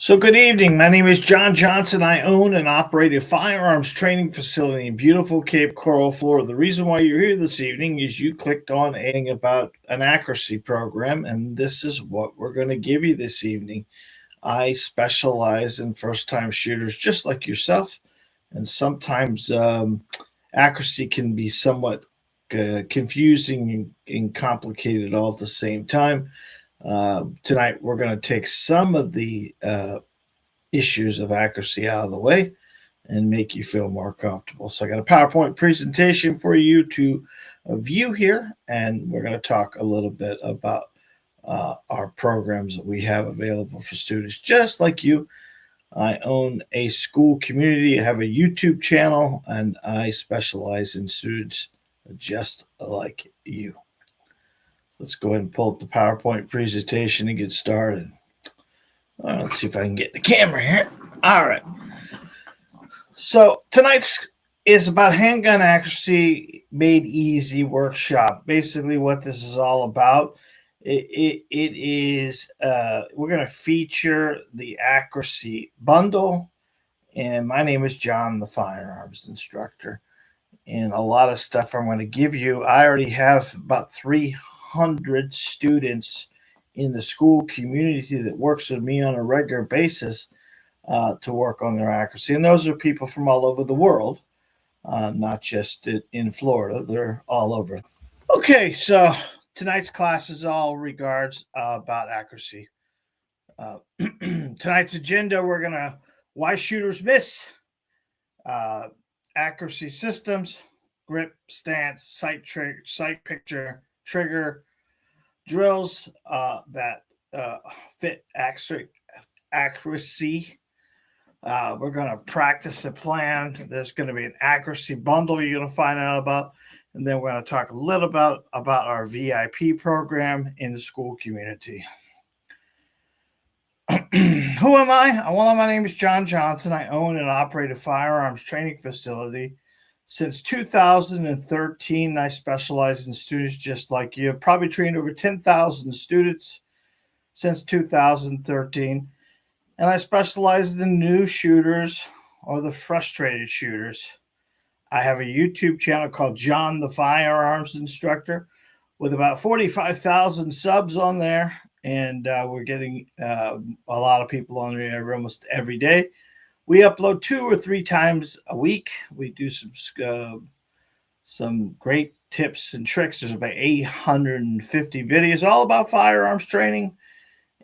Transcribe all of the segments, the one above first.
So, good evening. My name is John Johnson. I own and operate a firearms training facility in beautiful Cape Coral, Florida. The reason why you're here this evening is you clicked on a about an accuracy program, and this is what we're going to give you this evening. I specialize in first time shooters just like yourself, and sometimes accuracy can be somewhat confusing and complicated all at the same time. Tonight, we're going to take some of the issues of accuracy out of the way and make you feel more comfortable. So, I got a PowerPoint presentation for you to view here, and we're going to talk a little bit about our programs that we have available for students just like you. I own a school community, I have a YouTube channel, and I specialize in students just like you. Let's go ahead and pull up the PowerPoint presentation and get started. Let's see if I can get the camera here. All right. So tonight's is about handgun accuracy made easy workshop. Basically, what this is all about. It is we're going to feature the accuracy bundle, and my name is John, the firearms instructor. And a lot of stuff I'm going to give you. I already have about 300 students in the school community that works with me on a regular basis to work on their accuracy. And those are people from all over the world, not just in Florida. They're all over. Okay, so tonight's class is all regards about accuracy. Tonight's agenda, we're going to why shooters miss, accuracy systems, grip, stance, sight picture, trigger, drills that fit accuracy. We're going to practice the plan. There's going to be an accuracy bundle you're going to find out about. And then we're going to talk a little about our VIP program in the school community. Who am I? Well, my name is John Johnson. I own and operate a firearms training facility. Since 2013, I specialize in students just like you. I've probably trained over 10,000 students since 2013. And I specialize in new shooters or the frustrated shooters. I have a YouTube channel called John, the Firearms Instructor, with about 45,000 subs on there. And we're getting a lot of people on there almost every day. We upload 2 or 3 times a week. We do some great tips and tricks. There's about 850 videos all about firearms training.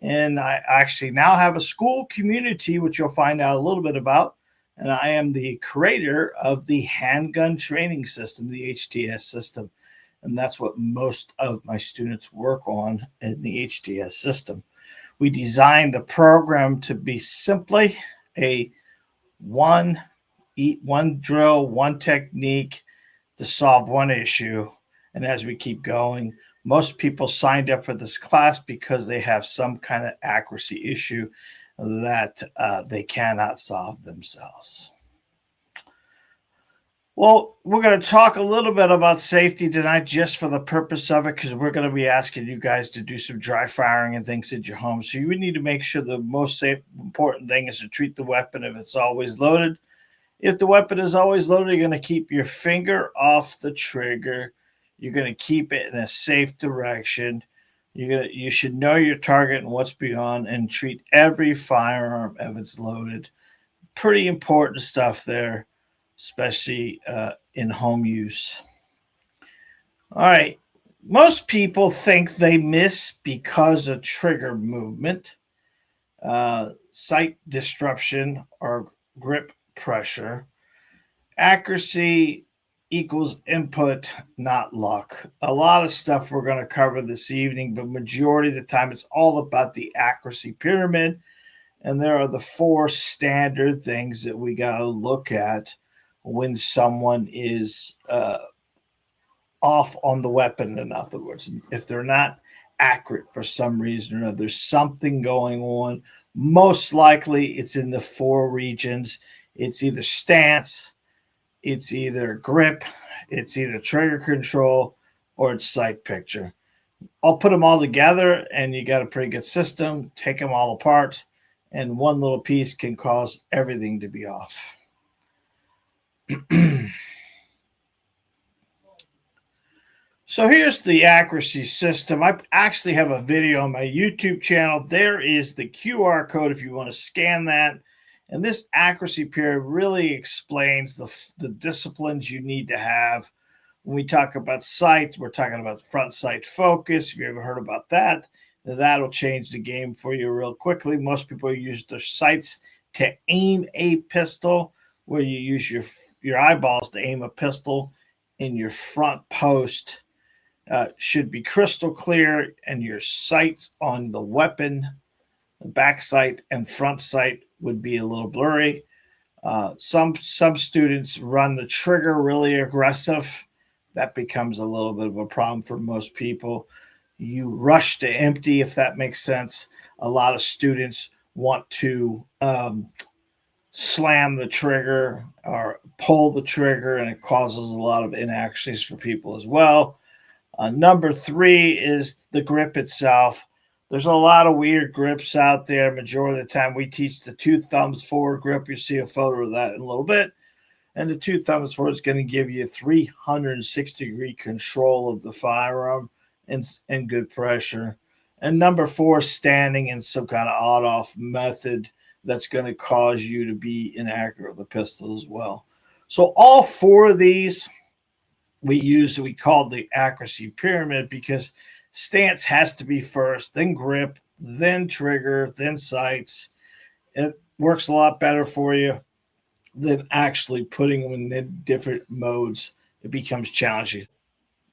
And I actually now have a school community, which you'll find out a little bit about. And I am the creator of the handgun training system, the HTS system. And that's what most of my students work on in the HTS system. We designed the program to be simply a one drill, one technique to solve one issue. And as we keep going, most people signed up for this class because they have some kind of accuracy issue that they cannot solve themselves. Well, we're going to talk a little bit about safety tonight just for the purpose of it, because we're going to be asking you guys to do some dry firing and things at your home. So you would need to make sure the most important thing is to treat the weapon if it's always loaded. If the weapon is always loaded, you're going to keep your finger off the trigger. You're going to keep it in a safe direction. You should know your target and what's beyond, and treat every firearm if it's loaded. Pretty important stuff there, especially in home use. All right. Most people think they miss because of trigger movement, sight disruption, or grip pressure. Accuracy equals input, not luck. A lot of stuff we're going to cover this evening, but majority of the time it's all about the accuracy pyramid. And there are the 4 standard things that we got to look at when someone is off on the weapon. In other words, if they're not accurate for some reason or another, there's something going on. Most likely it's in the 4 regions. It's either stance, it's either grip, it's either trigger control, or it's sight picture. I'll put them all together and you got a pretty good system. Take them all apart and one little piece can cause everything to be off. So here's the accuracy system. I actually have a video on my YouTube channel. There is the QR code if you want to scan that. And this accuracy period really explains the disciplines you need to have. When we talk about sights, we're talking about front sight focus. If you ever heard about that, that'll change the game for you real quickly. Most people use their sights to aim a pistol, where you use your eyeballs to aim a pistol in your front post. Should be crystal clear, and your sight on the weapon, the back sight and front sight, would be a little blurry. Some students run the trigger really aggressive. That becomes a little bit of a problem for most people. You rush to empty, if that makes sense. A lot of students want to slam the trigger or pull the trigger, and it causes a lot of inaccuracies for people as well. Number 3 is the grip itself. There's a lot of weird grips out there. Majority of the time, we teach the 2 thumbs forward grip. You'll see a photo of that in a little bit. And the 2 thumbs forward is going to give you 360-degree control of the firearm and good pressure. And number 4, standing in some kind of odd-off method that's going to cause you to be inaccurate with the pistol as well. So all 4 of these we call the accuracy pyramid, because stance has to be first, then grip, then trigger, then sights. It works a lot better for you than actually putting them in different modes. It becomes challenging.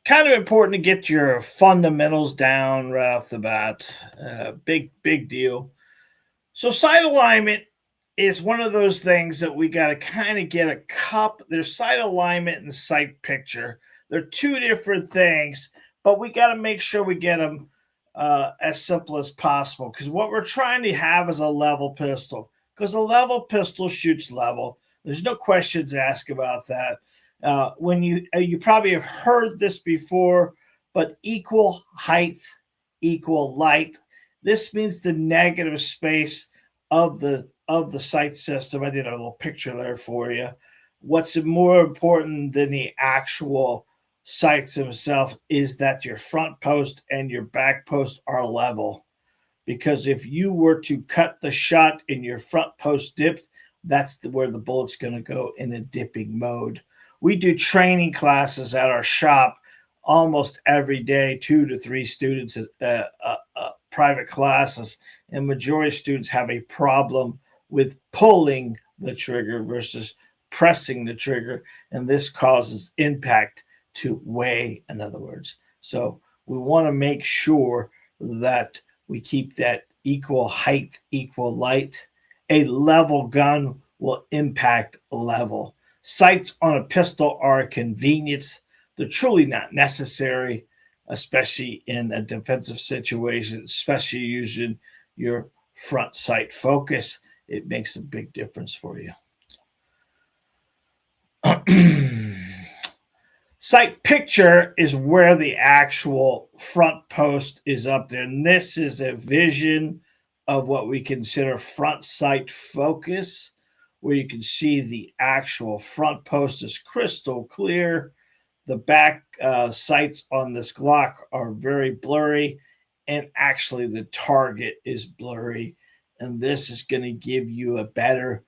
Kind of important to get your fundamentals down right off the bat. Big deal. So sight alignment is one of those things that we got to kind of get a cup. There's sight alignment and sight picture. They're 2 different things, but we got to make sure we get them as simple as possible, because what we're trying to have is a level pistol, because a level pistol shoots level. There's no questions asked about that. When you probably have heard this before, but equal height, equal light. This means the negative space of the sight system. I did a little picture there for you. What's more important than the actual sights themselves is that your front post and your back post are level. Because if you were to cut the shot in your front post dipped, that's where the bullet's going to go, in a dipping mode. We do training classes at our shop almost every day, 2 to 3 students at private classes, and majority of students have a problem with pulling the trigger versus pressing the trigger, and this causes impact to weigh, in other words. So we want to make sure that we keep that equal height, equal light. A level gun will impact level. Sights on a pistol are a convenience. They're truly not necessary, especially in a defensive situation, especially using your front sight focus. It makes a big difference for you. Sight picture is where the actual front post is up there. And this is a vision of what we consider front sight focus, where you can see the actual front post is crystal clear. The back sights on this Glock are very blurry, and actually the target is blurry. And this is going to give you a better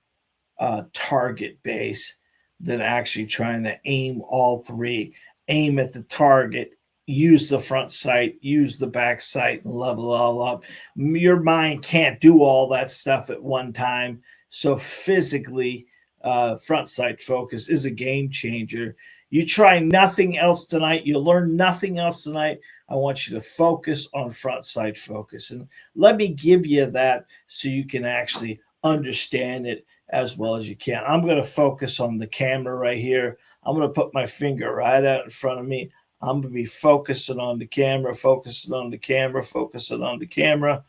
target base than actually trying to aim all 3. Aim at the target, use the front sight, use the back sight, and level it all up. Your mind can't do all that stuff at one time. So physically, front sight focus is a game changer. You try nothing else tonight. You learn nothing else tonight. I want you to focus on front sight focus. And let me give you that so you can actually understand it as well as you can. I'm going to focus on the camera right here. I'm going to put my finger right out in front of me. I'm going to be focusing on the camera, focusing on the camera, focusing on the camera.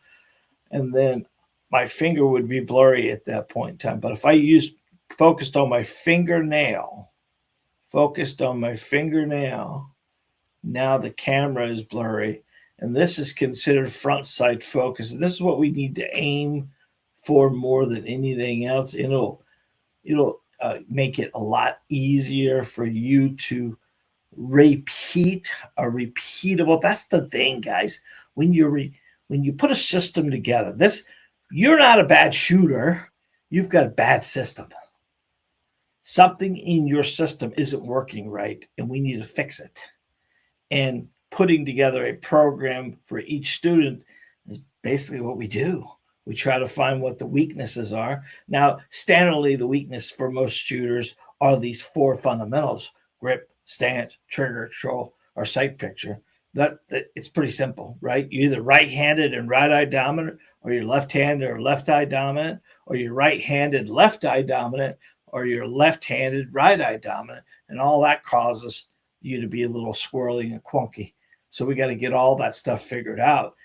And then my finger would be blurry at that point in time. But if I focused on my fingernail, now the camera is blurry. And this is considered front sight focus. This is what we need to aim for more than anything else. It'll make it a lot easier for you to repeat a repeatable. That's the thing, guys. When when you put a system together, this you're not a bad shooter. You've got a bad system. Something in your system isn't working right, and we need to fix it. And putting together a program for each student is basically what we do. We try to find what the weaknesses are. Now, standardly, the weakness for most shooters are these four fundamentals: grip, stance, trigger, control, or sight picture. That it's pretty simple, right? You're either right-handed and right eye dominant, or you're left-handed or left eye dominant, or you're right-handed, left eye dominant, or you're left-handed, right eye dominant, and all that causes you to be a little squirrely and quunky. So we got to get all that stuff figured out.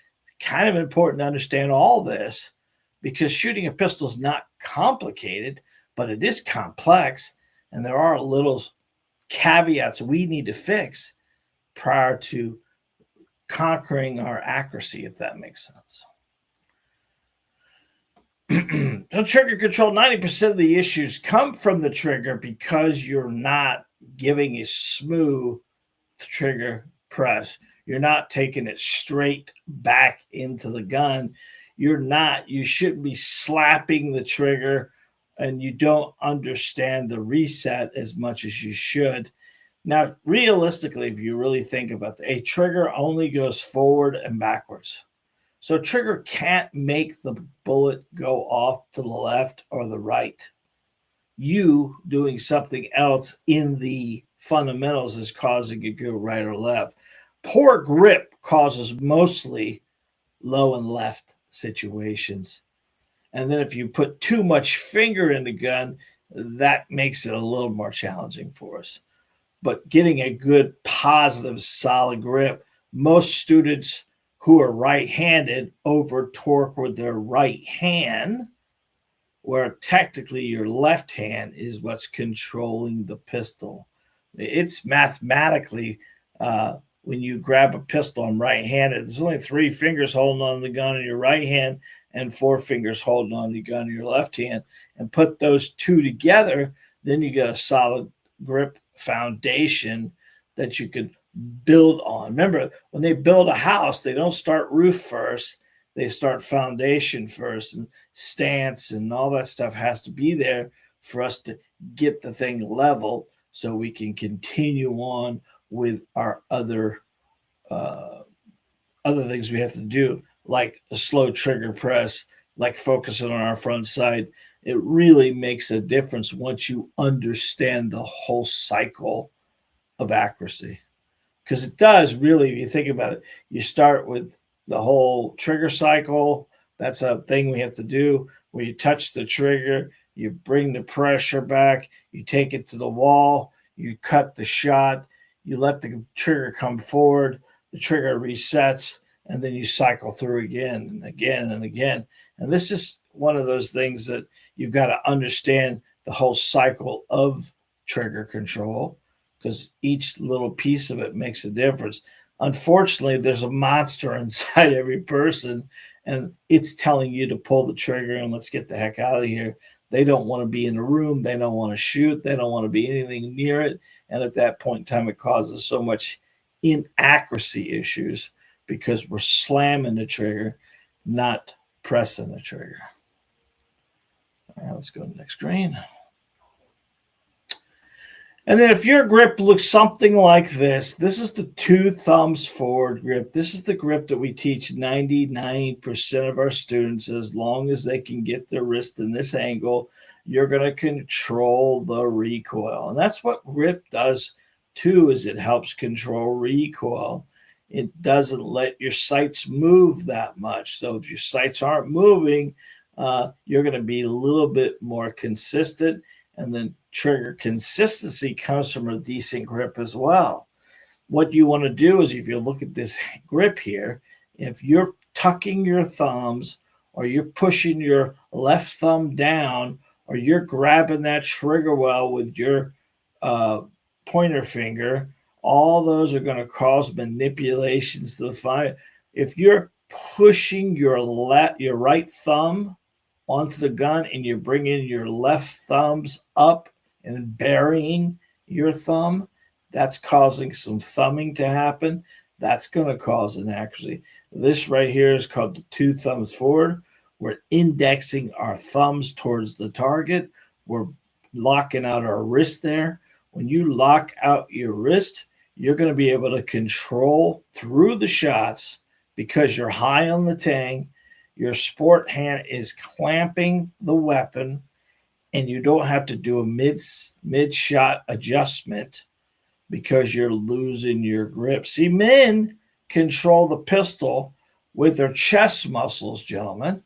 Kind of important to understand all this because shooting a pistol is not complicated, but it is complex, and there are little caveats we need to fix prior to conquering our accuracy, if that makes sense. So trigger control, 90% of the issues come from the trigger because you're not giving a smooth trigger press. You're not taking it straight back into the gun. You shouldn't be slapping the trigger, and you don't understand the reset as much as you should. Now, realistically, if you really think about it, a trigger only goes forward and backwards. So a trigger can't make the bullet go off to the left or the right. You doing something else in the fundamentals is causing it to go right or left. Poor grip causes mostly low and left situations. And then if you put too much finger in the gun, that makes it a little more challenging for us. But getting a good, positive, solid grip, most students who are right-handed over torque with their right hand, where technically your left hand is what's controlling the pistol. It's mathematically, when you grab a pistol and right-handed, there's only 3 fingers holding on the gun in your right hand and 4 fingers holding on the gun in your left hand. And put those two together, then you get a solid grip foundation that you can build on. Remember, when they build a house, they don't start roof first. They start foundation first, and stance and all that stuff has to be there for us to get the thing level so we can continue on with our other things we have to do, like a slow trigger press, like focusing on our front sight. It really makes a difference once you understand the whole cycle of accuracy. Because it does really, if you think about it, you start with the whole trigger cycle. That's a thing we have to do where you touch the trigger, you bring the pressure back, you take it to the wall, you cut the shot, you let the trigger come forward, the trigger resets, and then you cycle through again and again and again. And this is one of those things that you've got to understand the whole cycle of trigger control, because each little piece of it makes a difference. Unfortunately, there's a monster inside every person, and it's telling you to pull the trigger and let's get the heck out of here. They don't want to be in the room. They don't want to shoot. They don't want to be anything near it. And at that point in time, it causes so much inaccuracy issues because we're slamming the trigger, not pressing the trigger. All right, let's go to the next screen. And then if your grip looks something like this is the 2 thumbs forward grip. This is the grip that we teach 99% of our students. As long as they can get their wrist in this angle, you're going to control the recoil. And that's what grip does too, is it helps control recoil. It doesn't let your sights move that much. So if your sights aren't moving, you're going to be a little bit more consistent. And then trigger consistency comes from a decent grip as well. What you want to do is, if you look at this grip here, if you're tucking your thumbs or you're pushing your left thumb down or you're grabbing that trigger well with your pointer finger, all those are going to cause manipulations to the fire. If you're pushing your right thumb onto the gun and you're bringing your left thumbs up and burying your thumb, that's causing some thumbing to happen. That's going to cause inaccuracy. This right here is called the two thumbs forward. We're indexing our thumbs towards the target. We're locking out our wrist there. When you lock out your wrist, you're going to be able to control through the shots because you're high on the tang. Your sport hand is clamping the weapon, and you don't have to do a mid shot adjustment because you're losing your grip. See, men control the pistol with their chest muscles, gentlemen,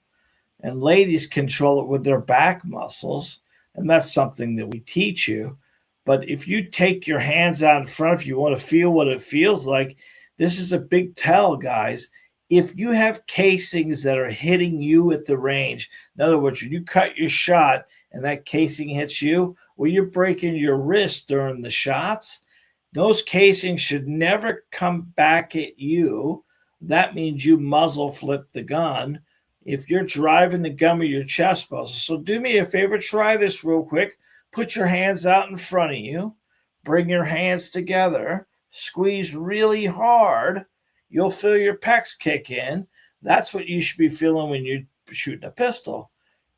and ladies control it with their back muscles. And that's something that we teach you. But if you take your hands out in front, if you want to feel what it feels like, this is a big tell, guys. If you have casings that are hitting you at the range, in other words, when you cut your shot and that casing hits you, well, you're breaking your wrist during the shots. Those casings should never come back at you. That means you muzzle flip the gun if you're driving the gun with your chest muscles. So do me a favor, try this real quick. Put your hands out in front of you. Bring your hands together. Squeeze really hard. You'll feel your pecs kick in. That's what you should be feeling when you're shooting a pistol.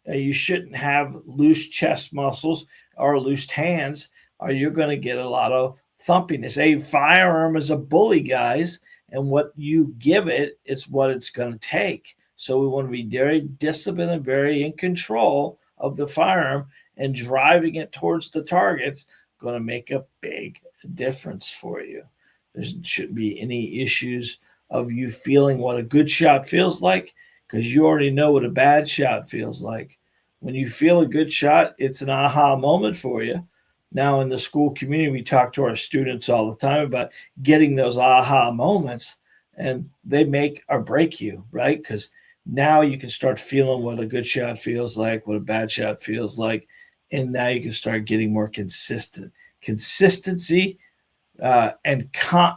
You shouldn't have loose chest muscles or loose hands, or you're going to get a lot of thumpiness. A firearm is a bully, guys, and what you give it, it's what it's going to take. So we want to be very disciplined and very in control of the firearm, and driving it towards the target's going to make a big difference for you. There shouldn't be any issues of you feeling what a good shot feels like, because you already know what a bad shot feels like. When you feel a good shot, it's an aha moment for you. Now, in the school community, we talk to our students all the time about getting those aha moments, and they make or break you, right? Because now you can start feeling what a good shot feels like, what a bad shot feels like, and now you can start getting more consistent. Consistency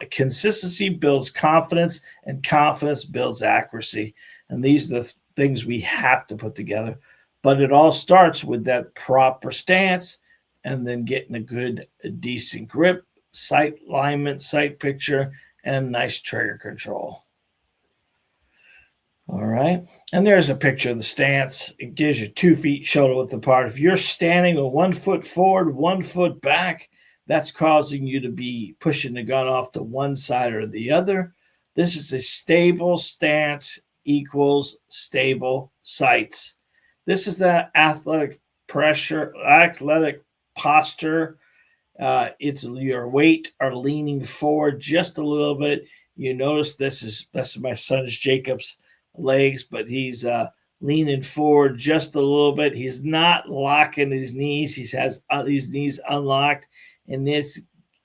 consistency builds confidence, and confidence builds accuracy. And these are the things we have to put together. But it all starts with that proper stance, and then getting a good, decent grip, sight alignment, sight picture, and nice trigger control. All right. And there's a picture of the stance. It gives you 2 feet shoulder width apart. If you're standing with 1 foot forward, 1 foot back, that's causing you to be pushing the gun off to one side or the other. This is a stable stance equals stable sights. This is that athletic pressure, athletic posture. It's your weight are leaning forward just a little bit. You notice this is my son's Jacob's legs, but he's leaning forward just a little bit. He's not locking his knees. He has his knees unlocked, and this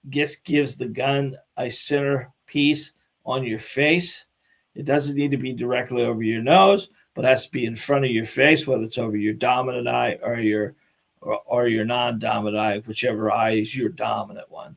just gives the gun a center piece on your face. It doesn't need to be directly over your nose, but it has to be in front of your face, whether it's over your dominant eye or your non-dominant eye, whichever eye is your dominant one.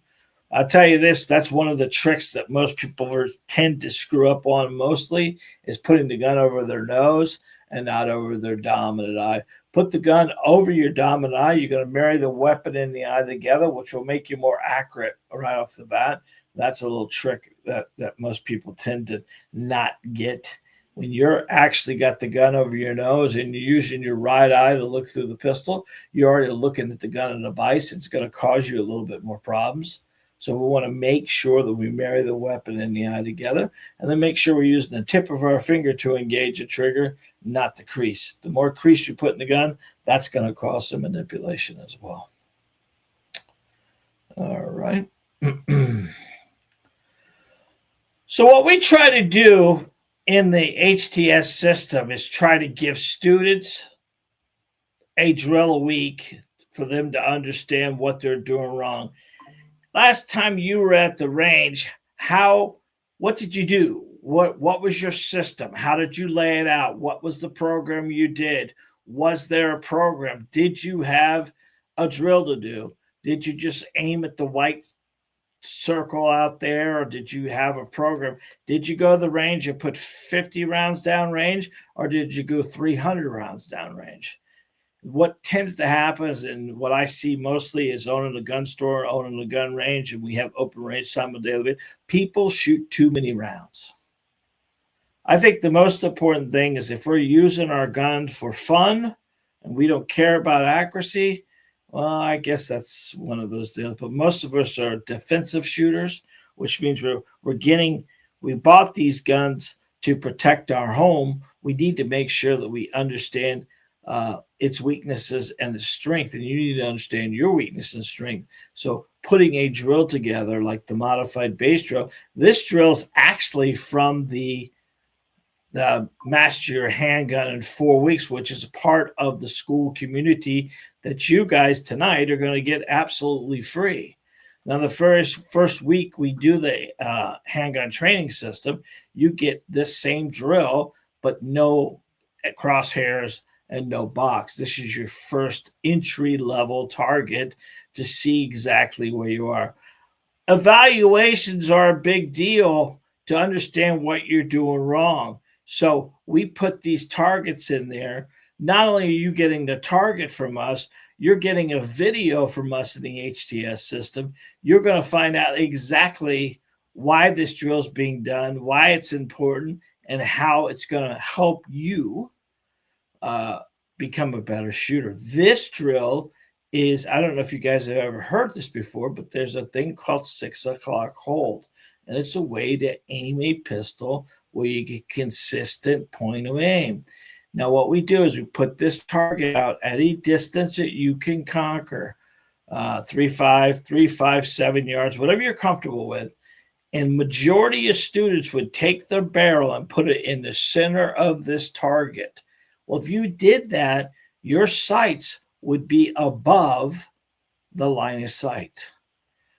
I'll tell you this, that's one of the tricks that most people tend to screw up on mostly, is putting the gun over their nose and not over their dominant eye. Put the gun over your dominant eye. You're going to marry the weapon and the eye together, which will make you more accurate right off the bat. That's a little trick that most people tend to not get. When you're actually got the gun over your nose and you're using your right eye to look through the pistol, you're already looking at the gun in a vise. It's going to cause you a little bit more problems. So we want to make sure that we marry the weapon and the eye together, and then make sure we're using the tip of our finger to engage the trigger, not the crease. The more crease you put in the gun, that's going to cause some manipulation as well. All right. So what we try to do in the HTS system is try to give students a drill a week for them to understand what they're doing wrong. Last time you were at the range, what did you do? What was your system? How did you lay it out? What was the program you did? Was there a program? Did you have a drill to do? Did you just aim at the white circle out there, or did you have a program? Did you go to the range and put 50 rounds down range, or did you go 300 rounds down range? what tends to happen is, and what I see mostly is owning a gun store, owning a gun range, and we have open range time on a daily basis. People shoot too many rounds. I think the most important thing is if we're using our gun for fun and we don't care about accuracy, well, I guess that's one of those deals. But most of us are defensive shooters, which means we bought these guns to protect our home. We need to make sure that we understand its weaknesses and its strength, and you need to understand your weakness and strength. So putting a drill together like the modified base drill, this drill is actually from the master your handgun in 4 weeks, which is part of the school community that you guys tonight are going to get absolutely free. Now, the first week we do the handgun training system, you get this same drill, but no crosshairs and no box. This is your first entry level target to see exactly where you are. Evaluations are a big deal to understand what you're doing wrong. So we put these targets in there. Not only are you getting the target from us, you're getting a video from us in the HTS system. You're going to find out exactly why this drill is being done, why it's important, and how it's going to help you become a better shooter. This drill is, I don't know if you guys have ever heard this before, but there's a thing called 6 o'clock hold. And it's a way to aim a pistol where you get consistent point of aim. Now, what we do is we put this target out at a distance that you can conquer, 3.5, 3.5, 7 yards, whatever you're comfortable with. And majority of students would take their barrel and put it in the center of this target. Well, if you did that, your sights would be above the line of sight.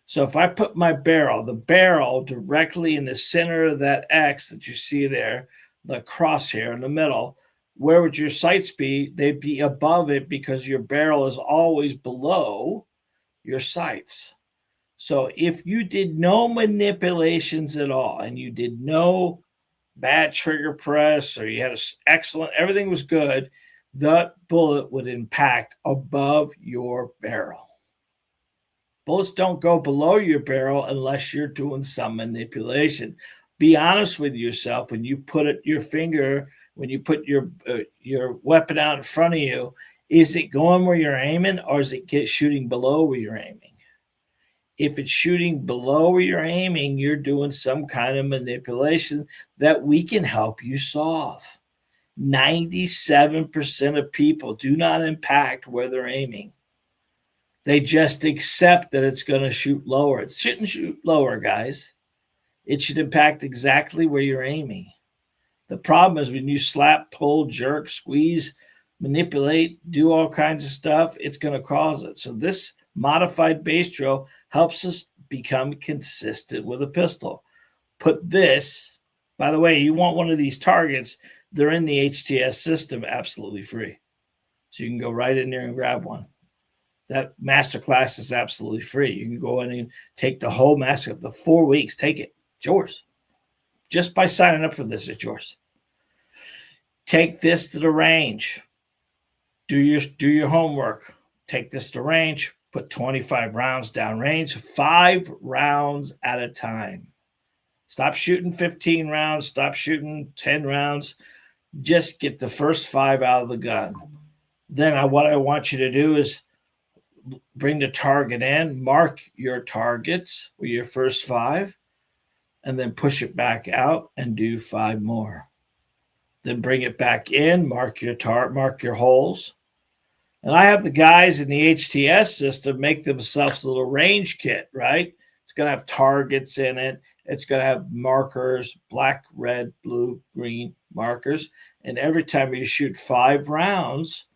So if I put the barrel directly in the center of that X that you see there, the crosshair in the middle, where would your sights be? They'd be above it because your barrel is always below your sights. So if you did no manipulations at all and you did no bad trigger press or you had excellent, everything was good, that bullet would impact above your barrel. Bullets don't go below your barrel unless you're doing some manipulation. Be honest with yourself when you put your weapon out in front of you. Is it going where you're aiming, or is it shooting below where you're aiming? If it's shooting below where you're aiming, you're doing some kind of manipulation that we can help you solve. 97% of people do not impact where they're aiming. They just accept that it's going to shoot lower. It shouldn't shoot lower, guys. It should impact exactly where you're aiming. The problem is when you slap, pull, jerk, squeeze, manipulate, do all kinds of stuff, it's going to cause it. So this modified base drill helps us become consistent with a pistol. Put this, by the way, you want one of these targets, they're in the HTS system absolutely free. So you can go right in there and grab one. That masterclass is absolutely free. You can go in and take the whole master, the 4 weeks, take it. It's yours. Just by signing up for this, it's yours. Take this to the range. Do your homework. Take this to range. Put 25 rounds down range, 5 rounds at a time. Stop shooting 15 rounds. Stop shooting 10 rounds. Just get the first 5 out of the gun. Then what I want you to do is bring the target in, mark your targets with your first 5, and then push it back out and do 5 more. Then bring it back in, mark your holes. And I have the guys in the HTS system make themselves a little range kit, right? It's going to have targets in it. It's going to have markers, black, red, blue, green markers. And every time you shoot 5 rounds,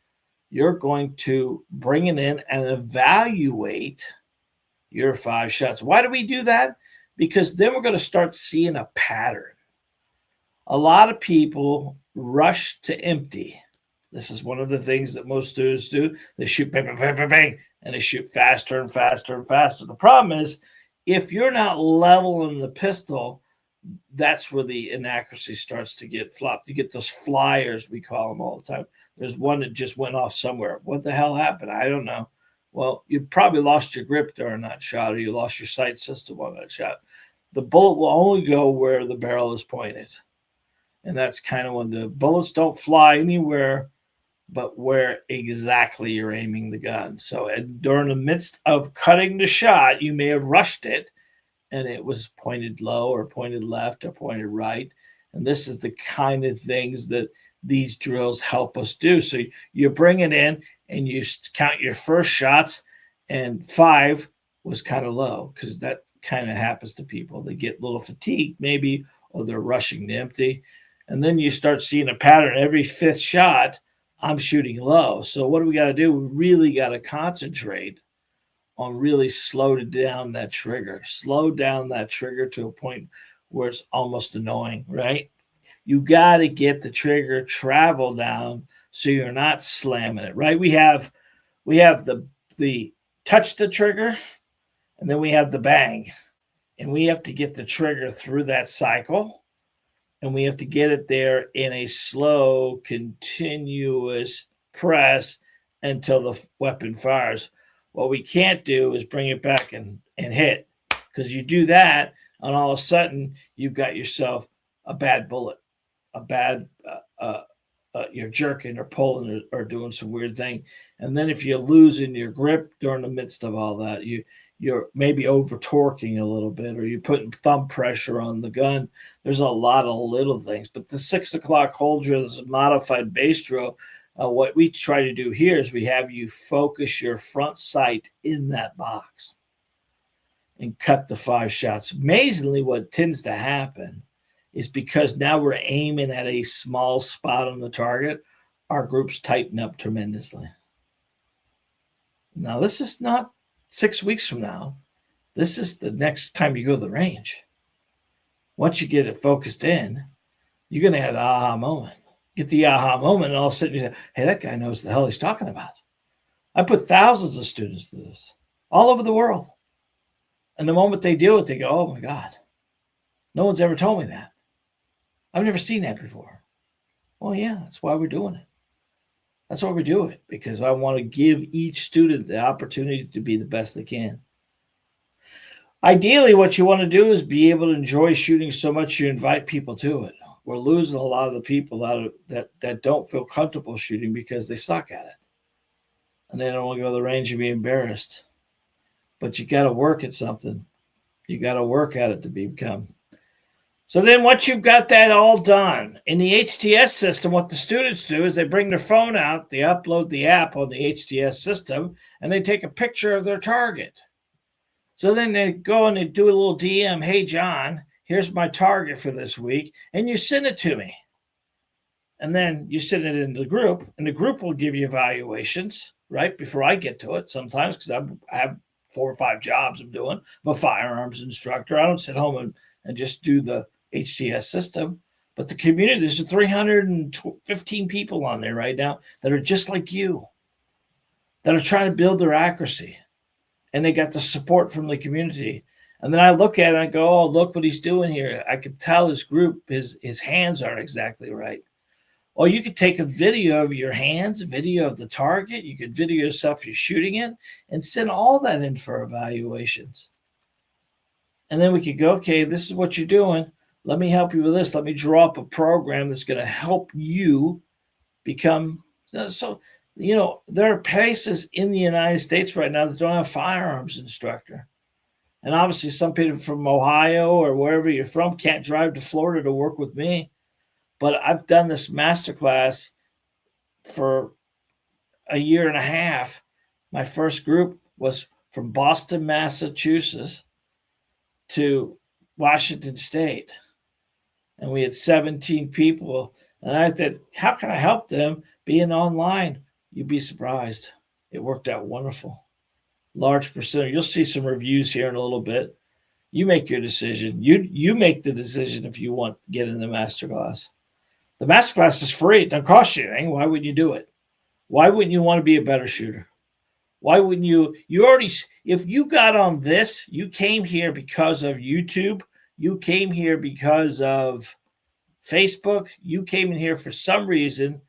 you're going to bring it in and evaluate your 5 shots. Why do we do that? Because then we're going to start seeing a pattern. A lot of people rush to empty. This is one of the things that most students do. They shoot bang, bang, bang, bang, bang, and they shoot faster and faster and faster. The problem is, if you're not leveling the pistol, that's where the inaccuracy starts to get flopped. You get those flyers, we call them all the time. There's one that just went off somewhere. What the hell happened? I don't know. Well, you probably lost your grip during that shot, or you lost your sight system on that shot. The bullet will only go where the barrel is pointed. And that's kind of when the bullets don't fly anywhere but where exactly you're aiming the gun. So during the midst of cutting the shot, you may have rushed it and it was pointed low or pointed left or pointed right. And this is the kind of things that these drills help us do. So you bring it in and you count your first shots, and 5 was kind of low because that kind of happens to people. They get a little fatigued maybe, or they're rushing to empty. And then you start seeing a pattern. Every 5th shot, I'm shooting low. So what do we got to do? We really got to concentrate on really slowing down that trigger. Slow down that trigger to a point where it's almost annoying, right? You got to get the trigger travel down so you're not slamming it, right? We have the touch the trigger, and then we have the bang. And we have to get the trigger through that cycle, and we have to get it there in a slow, continuous press until the weapon fires. What we can't do is bring it back and hit, because you do that, and all of a sudden you've got yourself a bad bullet, a bad you're jerking or pulling or doing some weird thing. And then if you're losing your grip during the midst of all that, you're maybe over torquing a little bit, or you're putting thumb pressure on the gun. There's a lot of little things. But the 6 o'clock hold drill is a modified base drill. What we try to do here is we have you focus your front sight in that box and cut the 5 shots. Amazingly, what tends to happen is because now we're aiming at a small spot on the target, our groups tighten up tremendously. Now, this is not 6 weeks from now. This is the next time you go to the range. Once you get it focused in, you're going to have an aha moment. Get the aha moment, and all of a sudden you say, hey, that guy knows the hell he's talking about. I put thousands of students through this all over the world. And the moment they do it, they go, oh, my God, no one's ever told me that. I've never seen that before. Well, yeah, that's why we're doing it. That's why we do it, because I want to give each student the opportunity to be the best they can. Ideally, what you want to do is be able to enjoy shooting so much you invite people to it. We're losing a lot of the people that don't feel comfortable shooting because they suck at it. And they don't want to go to the range and be embarrassed. But you got to work at something. You got to work at it to become. So then once you've got that all done, in the HTS system, what the students do is they bring their phone out, they upload the app on the HTS system, and they take a picture of their target. So then they go and they do a little DM, hey, John, here's my target for this week, and you send it to me. And then you send it in the group, and the group will give you evaluations, right, before I get to it sometimes, because I have 4 or 5 jobs I'm doing. I'm a firearms instructor. I don't sit home and just do the HTS system. But the community, there's 315 people on there right now that are just like you, that are trying to build their accuracy. And they got the support from the community. And then I look at it and I go, oh, look what he's doing here. I could tell his group, his hands aren't exactly right. Or you could take a video of your hands, a video of the target. You could video yourself you're shooting it and send all that in for evaluations. And then we could go, okay, this is what you're doing. Let me help you with this. Let me draw up a program that's going to help you become. So, there are places in the United States right now that don't have firearms instructor. And obviously some people from Ohio or wherever you're from can't drive to Florida to work with me. But I've done this masterclass for a year and a half. My first group was from Boston, Massachusetts to Washington State. And we had 17 people. And I thought, how can I help them being online? You'd be surprised. It worked out wonderful. Large percentage. You'll see some reviews here in a little bit. You make your decision. You make the decision if you want to get in the masterclass. The masterclass is free. It doesn't cost you anything. Why wouldn't you do it? Why wouldn't you want to be a better shooter? Why wouldn't you? If you got on this, you came here because of YouTube, You came here because of Facebook. You came in here for some reason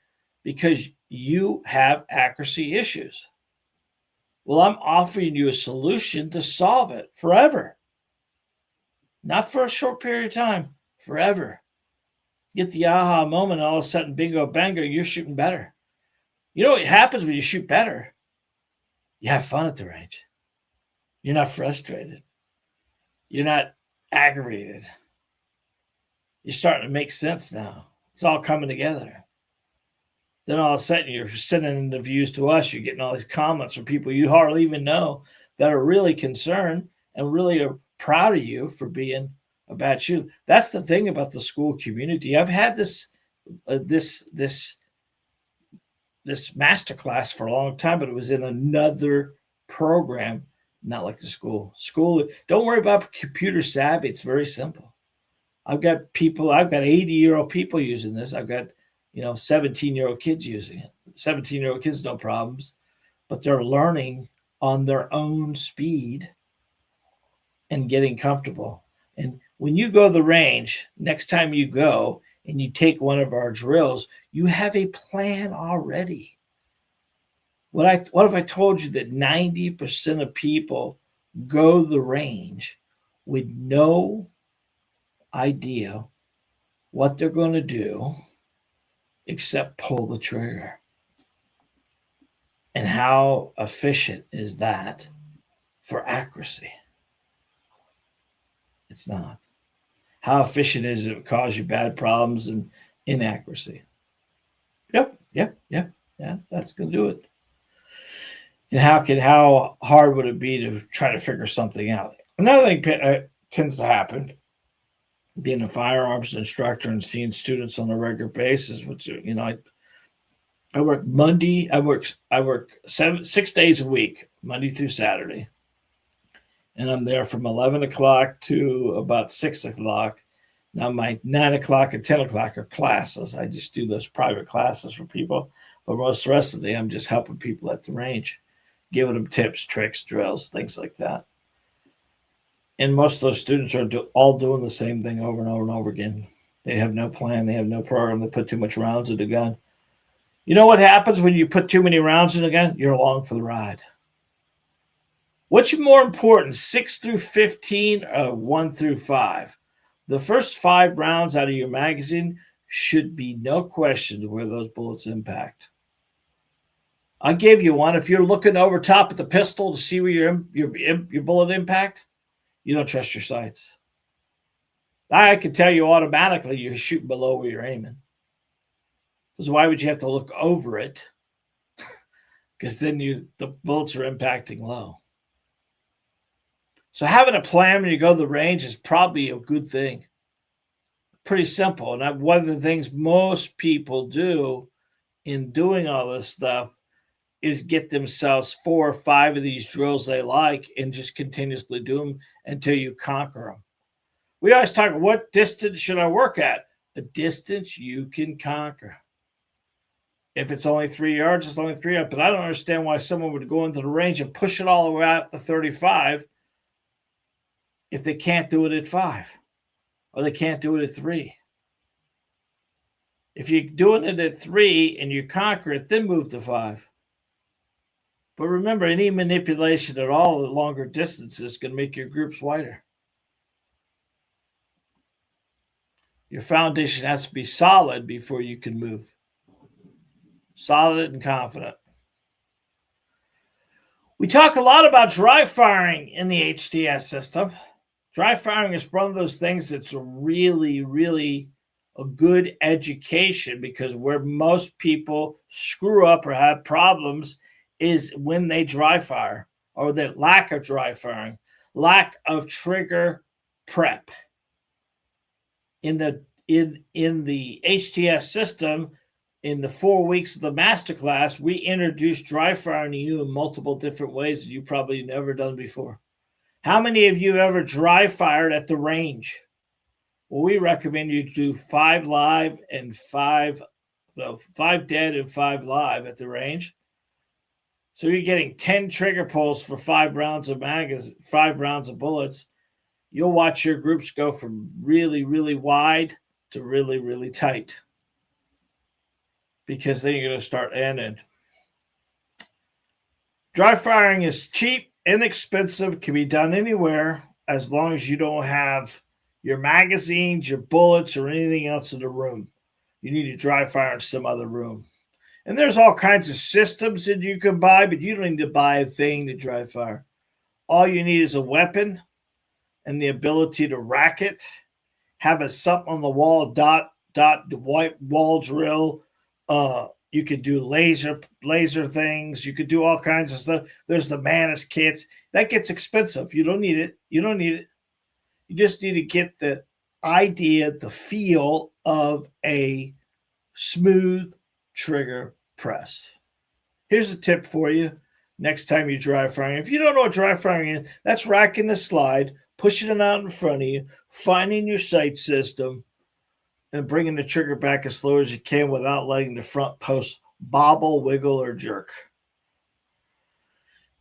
because you have accuracy issues. Well, I'm offering you a solution to solve it forever. Not for a short period of time, forever. Get the aha moment, all of a sudden, bingo, bango, you're shooting better. You know what happens when you shoot better? You have fun at the range. You're not frustrated. You're not aggravated. You're starting to make sense now. It's all coming together. Then all of a sudden, you're sending the views to us. You're getting all these comments from people you hardly even know that are really concerned and really are proud of you for being a bad shooter. That's the thing about the school community. I've had this masterclass for a long time, but it was in another program, not like the school. School, don't worry about computer savvy. It's very simple. I've got 80-year-old people using this. I've got 17-year-old kids using it. 17-year-old kids, no problems, but they're learning on their own speed and getting comfortable. And when you go to the range, next time you go and you take one of our drills, you have a plan already. What if I told you that 90% of people go to the range with no idea what they're going to do except pull the trigger? And how efficient is that for accuracy? It's not. How efficient is it to cause you bad problems and inaccuracy? Yep. That's going to do it. And how hard would it be to try to figure something out? Another thing tends to happen, being a firearms instructor and seeing students on a regular basis, which I work Monday. I work 6 days a week, Monday through Saturday, and I'm there from 11 o'clock to about 6 o'clock. Now my 9 o'clock and 10 o'clock are classes. I just do those private classes for people, but most of the rest of the day I'm just helping people at the range, giving them tips, tricks, drills, things like that. And most of those students are all doing the same thing over and over and over again. They have no plan. They have no program. They put too much rounds in the gun. You know what happens when you put too many rounds in the gun? You're along for the ride. What's more important, 6 through 15 or 1 through 5? The first 5 rounds out of your magazine should be no question where those bullets impact. I gave you one. If you're looking over top of the pistol to see where your bullet impact, you don't trust your sights. I can tell you automatically you're shooting below where you're aiming. Because why would you have to look over it? Because then the bullets are impacting low. So having a plan when you go to the range is probably a good thing. Pretty simple. And one of the things most people do in doing all this stuff is get themselves 4 or 5 of these drills they like and just continuously do them until you conquer them. We always talk, what distance should I work at? A distance you can conquer. If it's only 3 yards, it's only 3 yards. But I don't understand why someone would go into the range and push it all the way out to 35 if they can't do it at 5 or they can't do it at 3. If you're doing it at 3 and you conquer it, then move to 5. But remember, any manipulation at all at longer distances is going to make your groups wider. Your foundation has to be solid before you can move. Solid and confident. We talk a lot about dry firing in the HTS system. Dry firing is one of those things that's really, really a good education, because where most people screw up or have problems is when they dry fire, or the lack of dry firing, lack of trigger prep. In the HTS system, in the 4 weeks of the masterclass, we introduced dry firing to you in multiple different ways that you probably never done before. How many of you ever dry fired at the range? Well, we recommend you do 5 live and 5 dead and 5 live at the range. So you're getting 10 trigger pulls for 5 rounds of 5 rounds of bullets. you'll watch your groups go from really, really wide to really, really tight, because then you're going to start ending. Dry firing is cheap, inexpensive, can be done anywhere as long as you don't have your magazines, your bullets, or anything else in the room. You need to dry fire in some other room. And there's all kinds of systems that you can buy, but you don't need to buy a thing to dry fire. All you need is a weapon and the ability to rack it, have a something on the wall, dot, white wall drill. You could do laser things. You could do all kinds of stuff. There's the Manus kits. That gets expensive. You don't need it. You don't need it. You just need to get the idea, the feel of a smooth trigger press. Here's a tip for you next time you dry firing. If you don't know what dry firing is, that's racking the slide, pushing it out in front of you, finding your sight system, and bringing the trigger back as slow as you can without letting the front post bobble, wiggle, or jerk.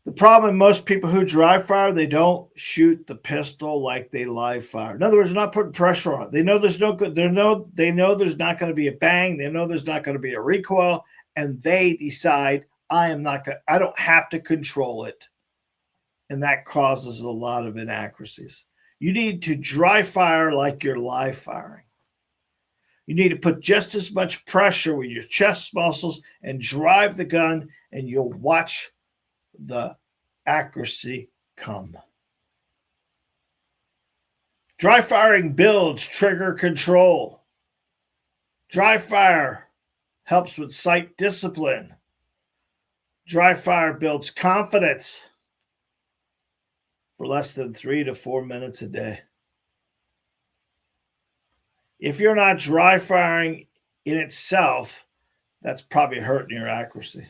The problem, most people who dry fire, they don't shoot the pistol like they live fire. In other words, they're not putting pressure on it. They know there's no good. They know there's not going to be a bang. They know there's not going to be a recoil, and they decide I don't have to control it, and that causes a lot of inaccuracies. You need to dry fire like you're live firing. You need to put just as much pressure with your chest muscles and drive the gun, and you'll watch the accuracy come. Dry firing builds trigger control. Dry fire helps with sight discipline. Dry fire builds confidence for less than 3 to 4 minutes a day. If you're not dry firing in itself, that's probably hurting your accuracy.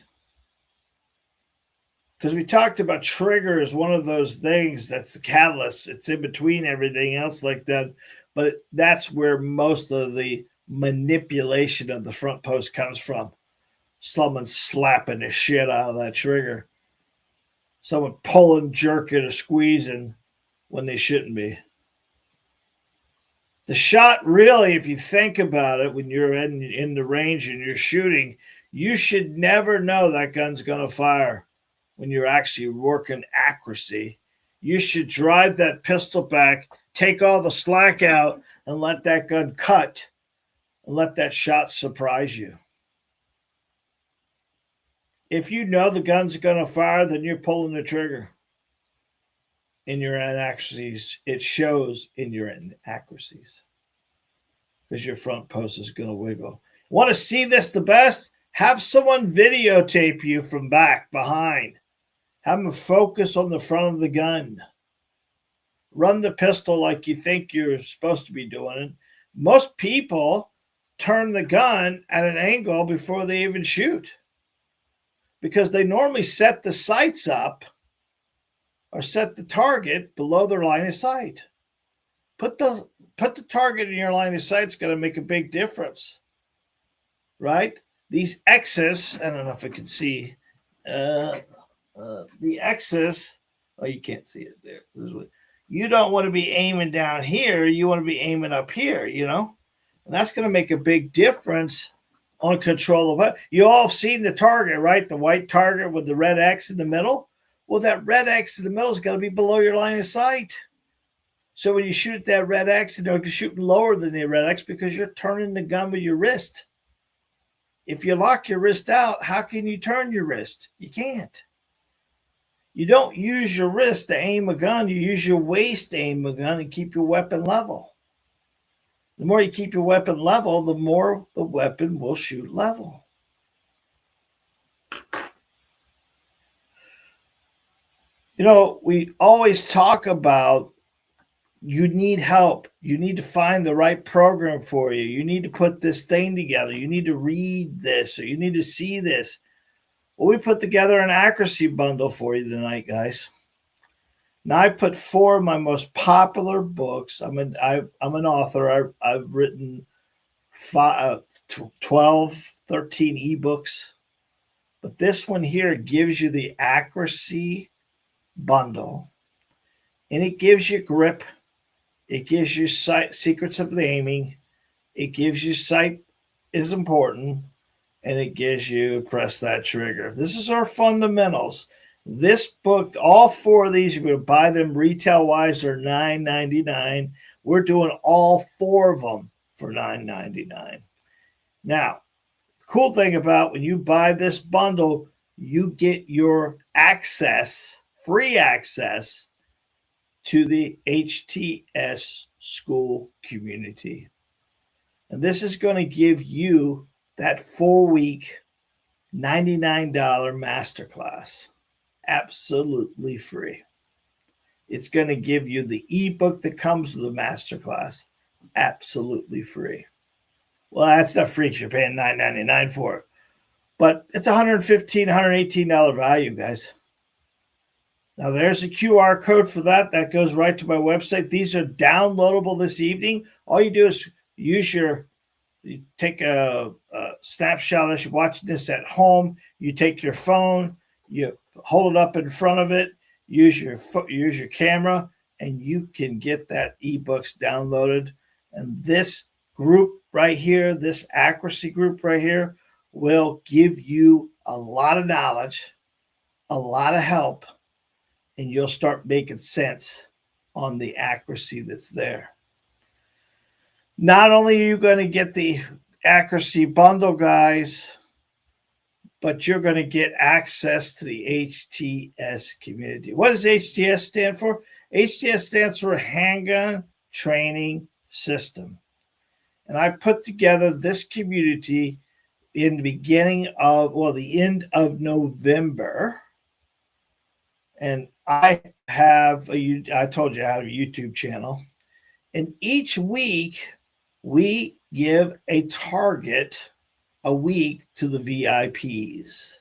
Because we talked about trigger as one of those things that's the catalyst. It's in between everything else like that. But that's where most of the manipulation of the front post comes from. Someone slapping the shit out of that trigger. Someone pulling, jerking, or squeezing when they shouldn't be. The shot, really, if you think about it, when you're in the range and you're shooting, you should never know that gun's going to fire. When you're actually working accuracy, you should drive that pistol back, take all the slack out, and let that gun cut, and let that shot surprise you. If you know the gun's going to fire, then you're pulling the trigger. In your inaccuracies, it shows in your inaccuracies because your front post is going to wiggle. Want to see this the best? Have someone videotape you from behind. Have them focus on the front of the gun. Run the pistol like you think you're supposed to be doing it. Most people turn the gun at an angle before they even shoot because they normally set the sights up or set the target below their line of sight. Put the target in your line of sight is going to make a big difference, right? These X's, I don't know if I can see, the X's, oh, you can't see it there. You don't want to be aiming down here. You want to be aiming up here, And that's going to make a big difference on control of it. You all have seen the target, right? The white target with the red X in the middle. Well, that red X in the middle is going to be below your line of sight. So when you shoot that red X, you're shooting lower than the red X because you're turning the gun with your wrist. If you lock your wrist out, how can you turn your wrist? You can't. You don't use your wrist to aim a gun. You use your waist to aim a gun and keep your weapon level. The more you keep your weapon level, the more the weapon will shoot level. We always talk about you need help. You need to find the right program for you. You need to put this thing together. You need to read this or you need to see this. Well, we put together an accuracy bundle for you tonight, guys. Now, I put 4 of my most popular books. I'm an author. I've written 12, 13 ebooks. But this one here gives you the accuracy bundle. And it gives you grip. It gives you sight secrets of the aiming. It gives you sight is important, and it gives you press that trigger. This is our fundamentals. This book, all four of these, you're going to buy them retail wise, they're $9.99. We're doing all four of them for $9.99. Now, the cool thing about when you buy this bundle, you get your access, free access to the HTS school community. And this is going to give you that 4-week $99 masterclass absolutely free. It's going to give you the ebook that comes with the masterclass absolutely free. Well, that's not free because you're paying $9.99 for it. But it's $115, $118 value, guys. Now, there's a QR code for that. That goes right to my website. These are downloadable this evening. All you do is you take a snapshot as you're watching this at home. You take your phone, you hold it up in front of it, use your camera, and you can get that ebooks downloaded. And this group right here, this accuracy group right here, will give you a lot of knowledge, a lot of help, and you'll start making sense on the accuracy that's there. Not only are you going to get the accuracy bundle, guys, but you're going to get access to the HTS community. What does HTS stand for? HTS stands for Handgun Training System. And I put together this community in the end of November. And I told you I have a YouTube channel. And each week we give a target a week to the VIPs.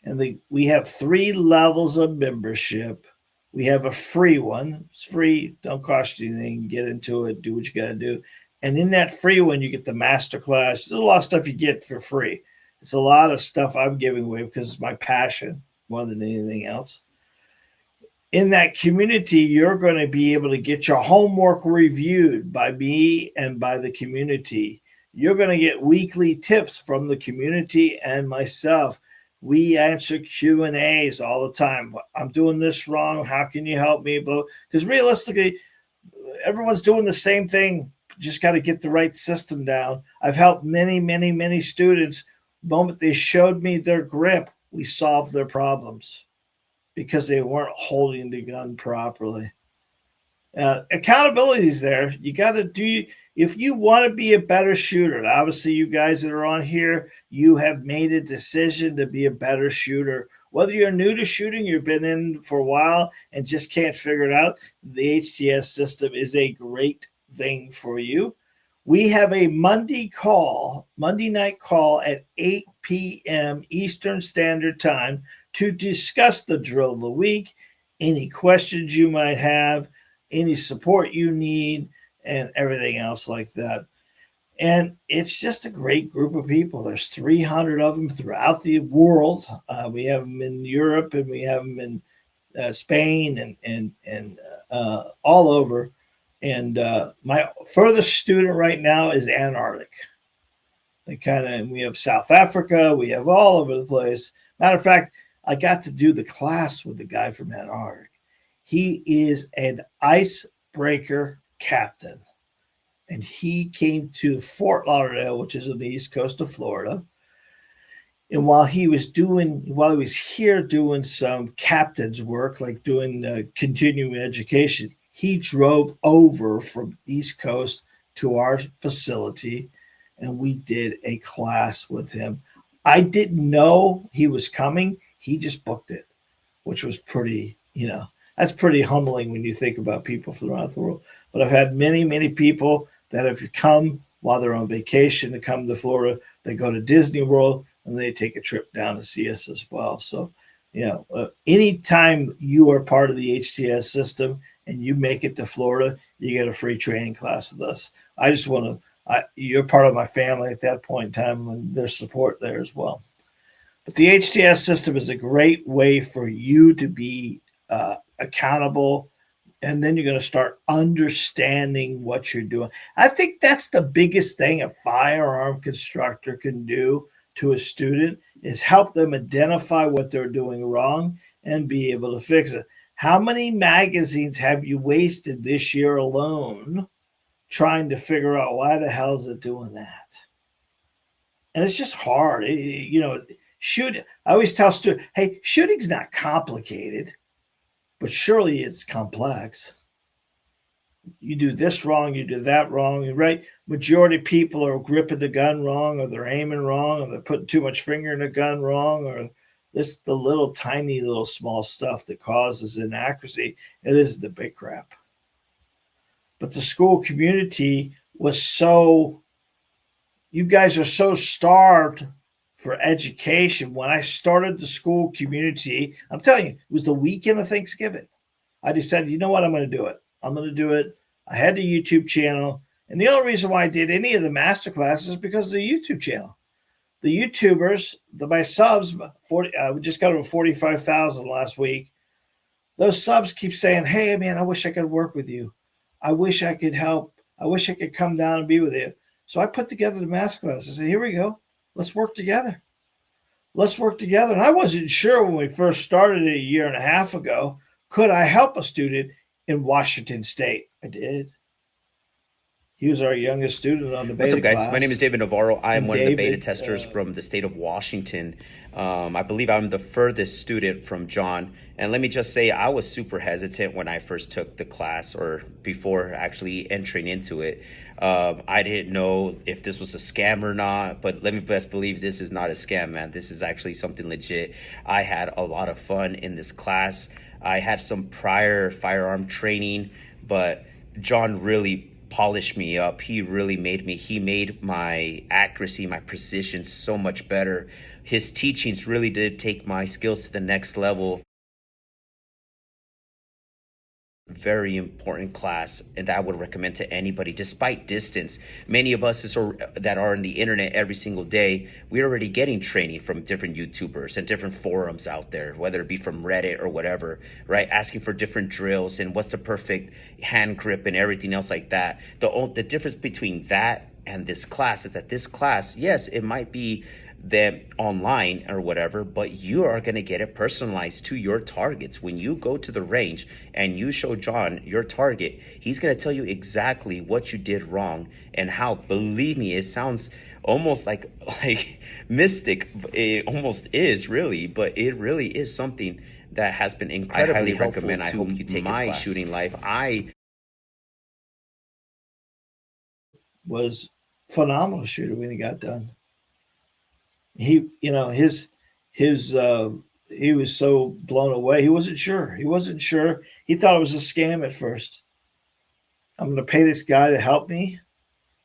And we have 3 levels of membership. We have a free one. It's free, don't cost you anything. Get into it, do what you got to do. And in that free one, you get the masterclass. There's a lot of stuff you get for free. It's a lot of stuff I'm giving away because it's my passion more than anything else. In that community, you're going to be able to get your homework reviewed by me and by the community. You're going to get weekly tips from the community and myself. We answer Q&As all the time. I'm doing this wrong. How can you help me? Because realistically, everyone's doing the same thing. Just got to get the right system down. I've helped many, many, many students. The moment they showed me their grip, we solved their problems because they weren't holding the gun properly. Accountability is there. You got to do, if you want to be a better shooter, and obviously you guys that are on here, you have made a decision to be a better shooter. Whether you're new to shooting, you've been in for a while and just can't figure it out, the HTS system is a great thing for you. We have a Monday night call at 8 p.m. Eastern Standard Time to discuss the drill of the week, any questions you might have, any support you need, and everything else like that. And it's just a great group of people. There's 300 of them throughout the world. We have them in Europe, and we have them in Spain and all over. And my furthest student right now is Antarctic. We have South Africa. We have all over the place. Matter of fact, I got to do the class with the guy from Antarctic. He is an icebreaker captain. And he came to Fort Lauderdale, which is on the east coast of Florida. And while he was here doing some captain's work, like doing continuing education, he drove over from the East Coast to our facility, and we did a class with him. I didn't know he was coming. He just booked it, which was pretty, that's pretty humbling when you think about people from around the world. But I've had many, many people that have come while they're on vacation to come to Florida. They go to Disney World, and they take a trip down to see us as well. So, anytime you are part of the HTS system and you make it to Florida, you get a free training class with us. I just want to, you're part of my family at that point in time, and there's support there as well. But the HTS system is a great way for you to be accountable and then you're going to start understanding what you're doing. I think that's the biggest thing a firearm constructor can do to a student is help them identify what they're doing wrong and be able to fix it. How many magazines have you wasted this year alone trying to figure out why the hell is it doing that? And it's just hard. Shoot. I always tell students, hey, shooting's not complicated, but surely it's complex. You do this wrong, you do that wrong, right? Majority of people are gripping the gun wrong, or they're aiming wrong, or they're putting too much finger in the gun wrong, or this the little tiny little small stuff that causes inaccuracy. It is the big crap. But the school community was so, you guys are so starved for education. When I started the school community, I'm telling you, it was the weekend of Thanksgiving. I decided, you know what, I'm going to do it. I'm going to do it. I had the YouTube channel. And the only reason why I did any of the master classes is because of the YouTube channel. The YouTubers, my subs, we just got over 45,000 last week. Those subs keep saying, hey, man, I wish I could work with you. I wish I could help. I wish I could come down and be with you. So I put together the master class. I said, here we go. Let's work together. Let's work together. And I wasn't sure when we first started it a year and a half ago, could I help a student in Washington State? I did. He was our youngest student on the beta What's up, guys? class. My name is David Navarro. I am one of the beta David, testers from the state of Washington. I believe I'm the furthest student from John. And let me just say, I was super hesitant when I first took the class, or before actually entering into it. I didn't know if this was a scam or not, but let me best believe this is not a scam, man. This is actually something legit. I had a lot of fun in this class. I had some prior firearm training, but John really polished me up. He made my accuracy, my precision so much better. His teachings really did take my skills to the next level. Very important class, and that I would recommend to anybody despite distance. Many of us that are on the internet every single day, we're already getting training from different YouTubers and different forums out there, whether it be from Reddit or whatever, right? Asking for different drills and what's the perfect hand grip and everything else like that. The difference between that and this class is that this class, yes, it might be them online or whatever, but you are going to get it personalized to your targets. When you go to the range and you show John your target, he's going to tell you exactly what you did wrong and how. Believe me, it sounds almost like mystic. It almost is, really, but it really is something that has been incredibly helpful. I hope you take my shooting life. I was phenomenal shooter when he got done. He, he was so blown away. He wasn't sure. He thought it was a scam at first. I'm going to pay this guy to help me.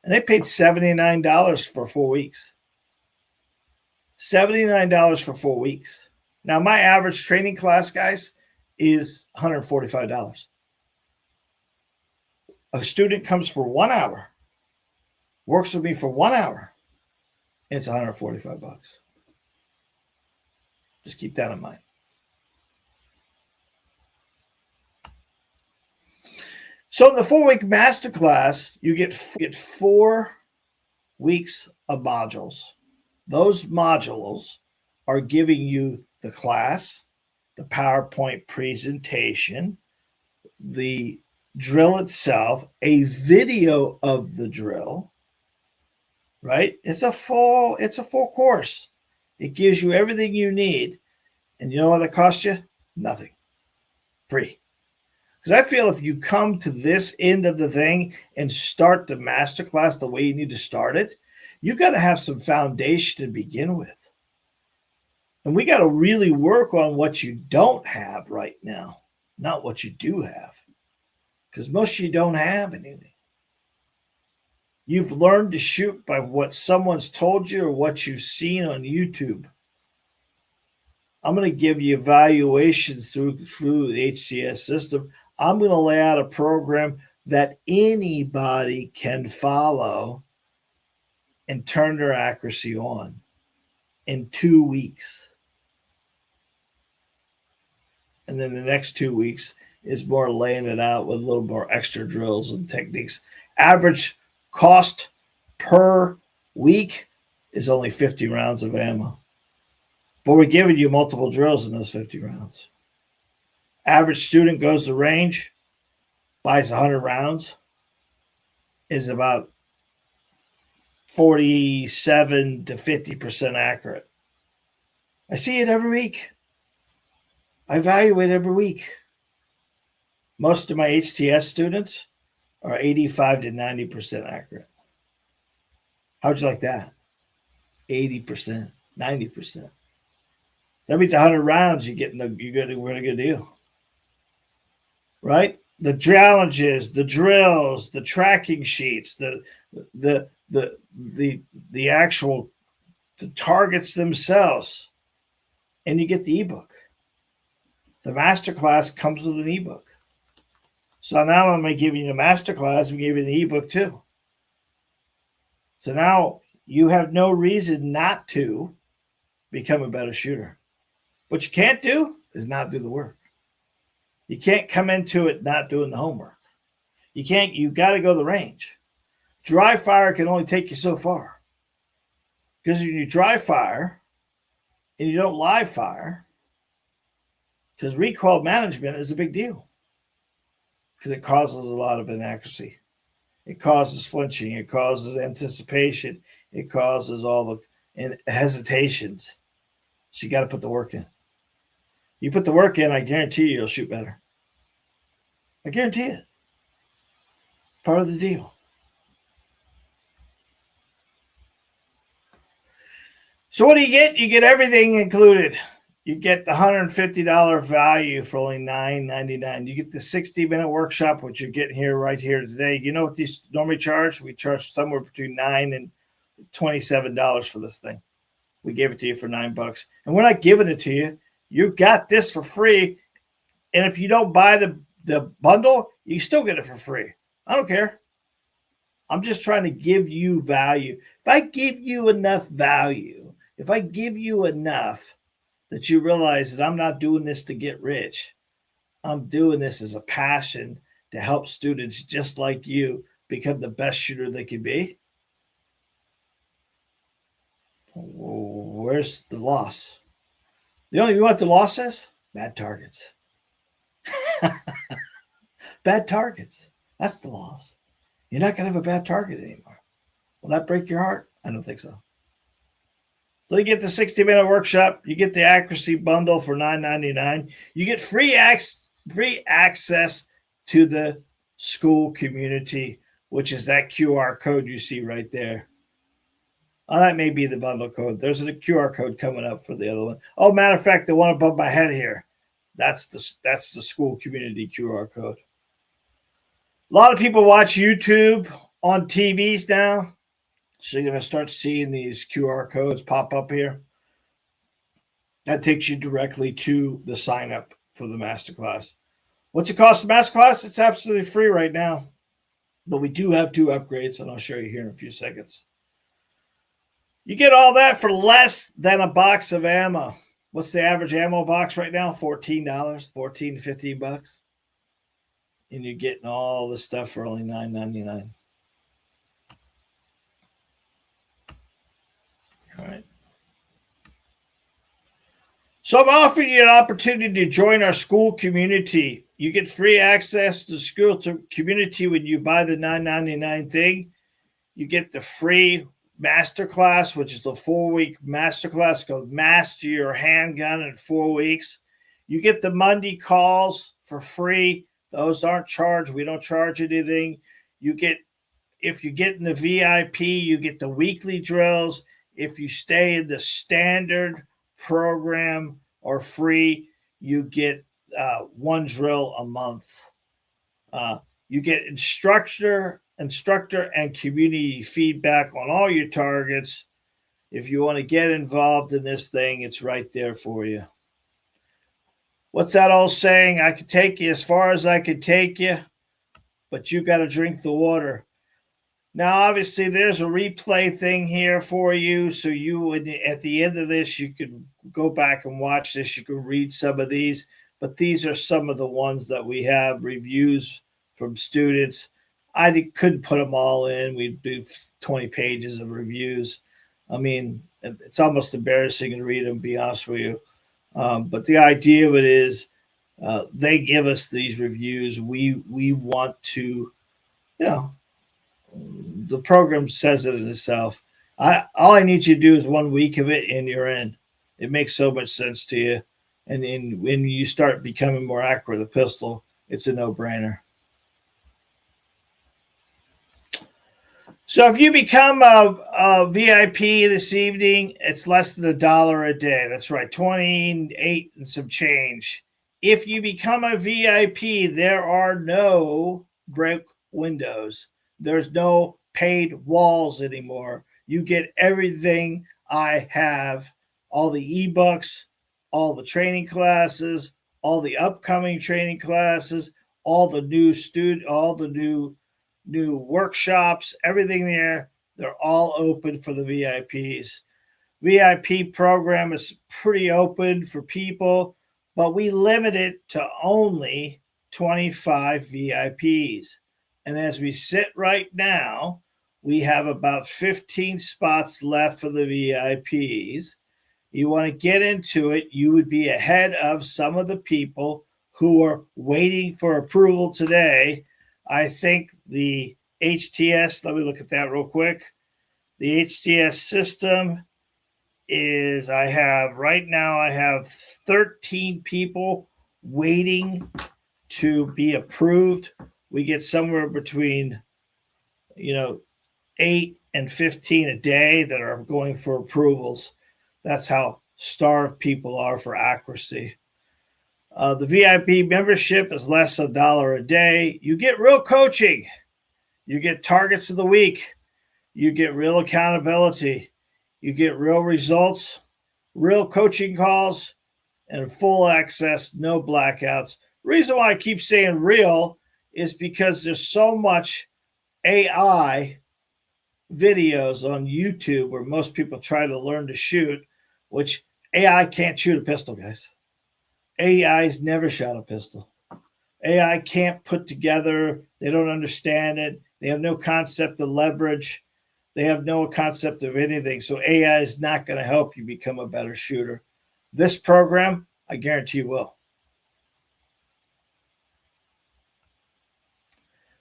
And they paid $79 for 4 weeks. $79 for 4 weeks. Now, my average training class, guys, is $145. A student comes for 1 hour, works with me for 1 hour. It's $145. Just keep that in mind. So in the 4-week masterclass, you get 4 weeks of modules. Those modules are giving you the class, the PowerPoint presentation, the drill itself, a video of the drill, right? It's a full course. It gives you everything you need. And you know what that costs you? Nothing. Free. Because I feel if you come to this end of the thing and start the masterclass the way you need to start it, you got to have some foundation to begin with. And we got to really work on what you don't have right now, not what you do have. Because most of you don't have anything. You've learned to shoot by what someone's told you or what you've seen on YouTube. I'm going to give you evaluations through the HDS system. I'm going to lay out a program that anybody can follow and turn their accuracy on in 2 weeks. And then the next 2 weeks, is more laying it out with a little more extra drills and techniques. Average cost per week is only 50 rounds of ammo. But we're giving you multiple drills in those 50 rounds. Average student goes to range, buys 100 rounds, is about 47 to 50% accurate. I see it every week. I evaluate every week. Most of my HTS students are 85 to 90% accurate. How'd you like that? 80%, 90%. That means 100 rounds you get a really good deal. Right? The challenges, the drills, the tracking sheets, the actual the targets themselves, and you get the ebook. The masterclass comes with an ebook. So now I'm going to give you the masterclass. We give you the ebook too. So now you have no reason not to become a better shooter. What you can't do is not do the work. You can't come into it not doing the homework. You got to go to the range. Dry fire can only take you so far. Because when you dry fire and you don't live fire, because recoil management is a big deal. Because it causes a lot of inaccuracy. It causes flinching. It causes anticipation. It causes all the hesitations. So you got to put the work in. You put the work in, I guarantee you'll shoot better. I guarantee it. Part of the deal. So what do you get? You get everything included. You get the $150 value for only $9.99. You get the 60-minute workshop, which you're getting here right here today. You know what these normally charge? We charge somewhere between $9 and $27 for this thing. We gave it to you for $9. And we're not giving it to you. You got this for free. And if you don't buy the bundle, you still get it for free. I don't care. I'm just trying to give you value. If I give you enough value, if I give you enough that you realize that I'm not doing this to get rich, I'm doing this as a passion to help students just like you become the best shooter they can be, where's the loss? You know what the loss is? Bad targets. Bad targets. That's the loss. You're not going to have a bad target anymore. Will that break your heart? I don't think so. So you get the 60-minute workshop. You get the accuracy bundle for $9.99. You get free access to the school community, which is that QR code you see right there. Oh, that may be the bundle code. There's a QR code coming up for the other one. Oh, matter of fact, the one above my head here, that's the school community QR code. A lot of people watch YouTube on TVs now. So you're going to start seeing these QR codes pop up here. That takes you directly to the sign up for the masterclass. What's it cost the masterclass? It's absolutely free right now. But we do have 2 upgrades, and I'll show you here in a few seconds. You get all that for less than a box of ammo. What's the average ammo box right now? $14, $14 to $15. And you're getting all this stuff for only $9.99. All right. So I'm offering you an opportunity to join our school community. You get free access to the school community when you buy the $9.99 thing. You get the free masterclass, which is the 4-week masterclass called Master Your Handgun in 4 weeks. You get the Monday calls for free. Those aren't charged. We don't charge anything. You get, if you get in the VIP, you get the weekly drills. If you stay in the standard program or free, you get 1 drill a month. You get instructor and community feedback on all your targets. If you want to get involved in this thing, it's right there for you. What's that old saying? I could take you as far as I could take you, but you got to drink the water. Now, obviously, there's a replay thing here for you. So you would, at the end of this, you could go back and watch this. You can read some of these. but these are some of the ones that we have reviews from students. I couldn't put them all in. We do 20 pages of reviews. I mean, it's almost embarrassing to read them, to be honest with you. But the idea of it is they give us these reviews. We want to, you know, the program says it in itself. All I need you to do is 1 week of it, and you're in. It makes so much sense to you, and when you start becoming more accurate with a pistol, it's a no brainer. So if you become a VIP this evening, it's less than $1 a day. That's right, 28 and some change. If you become a VIP, there are no break windows. There's no paid walls anymore. You get everything I have, all the ebooks, all the training classes, all the upcoming training classes, all the new workshops, everything there. They're all open for the VIPs. VIP program is pretty open for people, but we limit it to only 25 VIPs. And as we sit right now, we have about 15 spots left for the VIPs. You want to get into it, you would be ahead of some of the people who are waiting for approval today. I think the HTS, let me look at that real quick. The HTS system is, I have 13 people waiting to be approved. We get somewhere between, 8 and 15 a day that are going for approvals. That's how starved people are for accuracy. The VIP membership is less than $1 a day. You get real coaching. You get targets of the week. You get real accountability. You get real results, real coaching calls, and full access, no blackouts. Reason why I keep saying real is because there's so much AI videos on YouTube where most people try to learn to shoot, which AI can't shoot a pistol, guys. AI's never shot a pistol. AI can't put together, they don't understand it. They have no concept of leverage. They have no concept of anything. So AI is not going to help you become a better shooter. This program, I guarantee you will.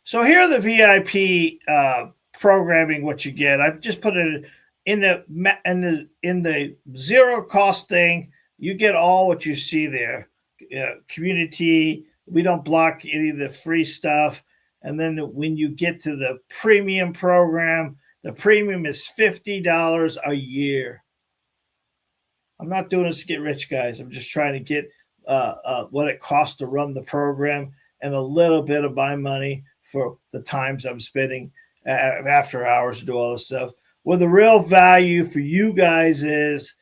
So here are the VIP programming. What you get, I've just put it in the zero cost thing. You get all what you see there. Community. We don't block any of the free stuff. And then when you get to the premium program, the premium is $50 a year. I'm not doing this to get rich, guys. I'm just trying to get what it costs to run the program and a little bit of my money for the times I'm spending after hours to do all this stuff. Well, the real value for you guys is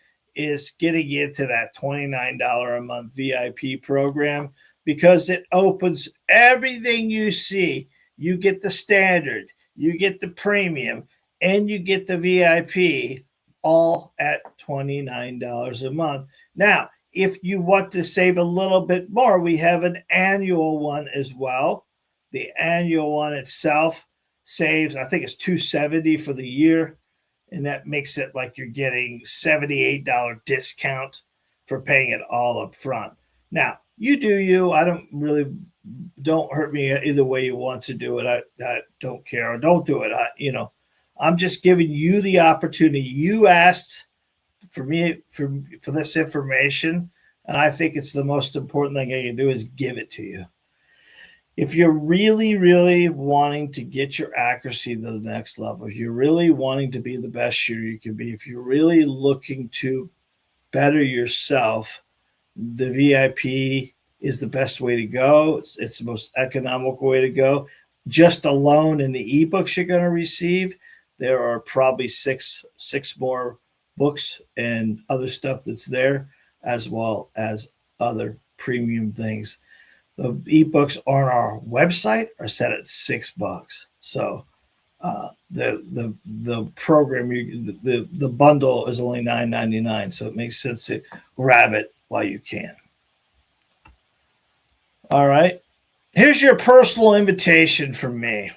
getting into that $29 a month VIP program, because it opens everything you see. You get the standard, you get the premium, and you get the VIP all at $29 a month. Now, if you want to save a little bit more, we have an annual one as well. The annual one itself saves, I think it's $270 for the year, and that makes it like you're getting $78 discount for paying it all up front. Now, you do you. Don't hurt me either way you want to do it. I don't care, or don't do it. I'm just giving you the opportunity. You asked for me for this information, and I think it's the most important thing I can do is give it to you. If you're really, really wanting to get your accuracy to the next level, if you're really wanting to be the best shooter you can be, if you're really looking to better yourself, the VIP is the best way to go. It's the most economical way to go. Just alone in the ebooks you're going to receive, there are probably six more books and other stuff that's there, as well as other premium things. The ebooks on our website are set at $6. So the program, the bundle is only $9.99. So it makes sense to grab it while you can. All right. Here's your personal invitation from me.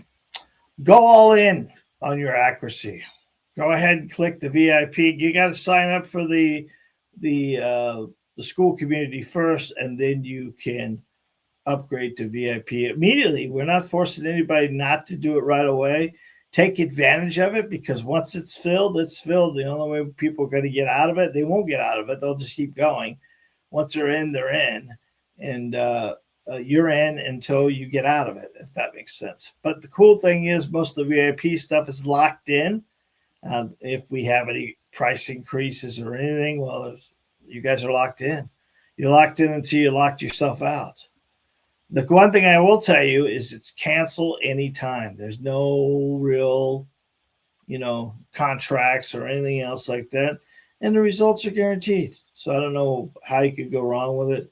Go all in on your accuracy. Go ahead and click the VIP. You got to sign up for the school community first, and then you can upgrade to VIP immediately. We're not forcing anybody not to do it right away. Take advantage of it, because once it's filled, it's filled. The only way people are going to get out of it, they won't get out of it. They'll just keep going. Once they're in, they're in. And you're in until you get out of it, if that makes sense. But the cool thing is, most of the VIP stuff is locked in. If we have any price increases or anything, well, you guys are locked in. You're locked in until you locked yourself out. The one thing I will tell you is it's cancel anytime. There's no real, contracts or anything else like that. And the results are guaranteed. So I don't know how you could go wrong with it.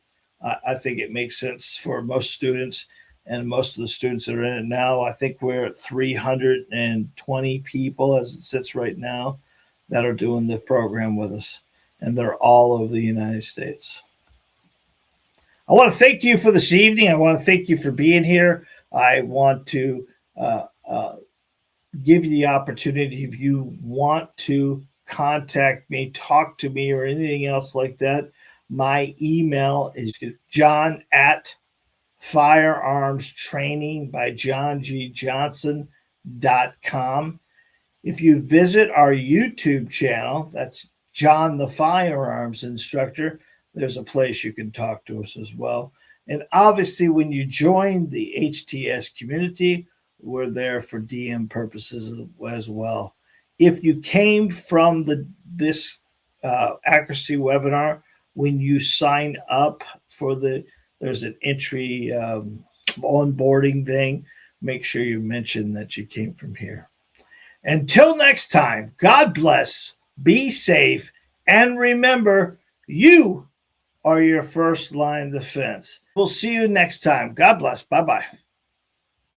I think it makes sense for most students, and most of the students that are in it now. I think we're at 320 people as it sits right now that are doing the program with us, and they're all over the United States. I want to thank you for this evening. I want to thank you for being here. I want to give you the opportunity, if you want to contact me, talk to me, or anything else like that. My email is john at firearmstraining by johngjohnson.com. If you visit our YouTube channel, that's John the Firearms Instructor, there's a place you can talk to us as well. And obviously, when you join the HTS community, we're there for DM purposes as well. If you came from this accuracy webinar, when you sign up for there's an entry onboarding thing, make sure you mention that you came from here. Until next time, God bless, be safe, and remember, you are your first line defense. We'll see you next time. God bless. Bye-bye.